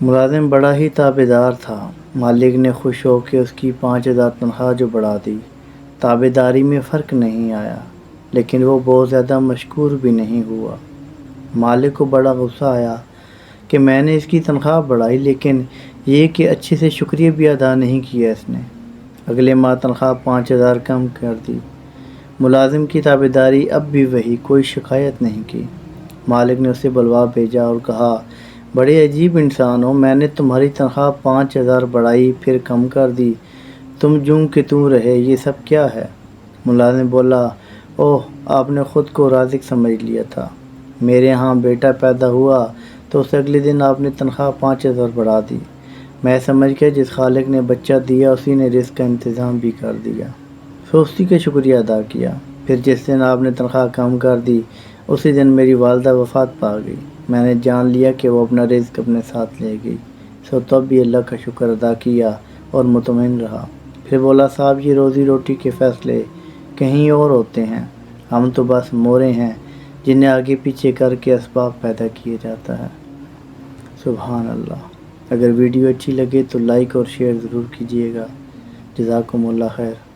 ملازم بڑا ہی تابعدار تھا۔ مالک نے خوش ہو کے اس کی 5,000 تنخواہ جو بڑھا دی۔ تابعداری میں فرق نہیں آیا، لیکن وہ بہت زیادہ مشکور بھی نہیں ہوا۔ مالک کو بڑا غصہ آیا کہ میں نے اس کی تنخواہ بڑھائی، لیکن یہ کہ اچھے سے شکریہ بھی ادا نہیں کیا اس نے۔ اگلے ماہ تنخواہ 5,000 کم کر دی۔ ملازم کی تابعداری اب بھی وہی، کوئی شکایت نہیں کی۔ مالک نے اسے بلوا بھیجا اور کہا، بڑے عجیب انسان ہو، میں نے تمہاری تنخواہ 5,000 بڑھائی پھر کم کر دی، تم جوں کہ توں رہے، یہ سب کیا ہے؟ ملازم بولا، اوہ، آپ نے خود کو رازق سمجھ لیا تھا۔ میرے ہاں بیٹا پیدا ہوا تو اس اگلے دن آپ نے تنخواہ 5,000 بڑھا دی۔ میں سمجھ گیا جس خالق نے بچہ دیا اسی نے رزق کا انتظام بھی کر دیا، سو اسی کا شکریہ ادا کیا۔ پھر جس دن آپ نے تنخواہ کم کر دی اسی دن میری والدہ وفات پا گئی۔ میں نے جان لیا کہ وہ اپنا رزق اپنے ساتھ لے گئی، سو تب بھی اللہ کا شکر ادا کیا اور مطمئن رہا۔ پھر بولا، صاحب یہ روزی روٹی کے فیصلے کہیں اور ہوتے ہیں، ہم تو بس مورے ہیں جنہیں آگے پیچھے کر کے اسباب پیدا کیے جاتا ہے۔ سبحان اللہ۔ اگر ویڈیو اچھی لگے تو لائک اور شیئر ضرور کیجیے گا۔ جزاکم اللہ خیر۔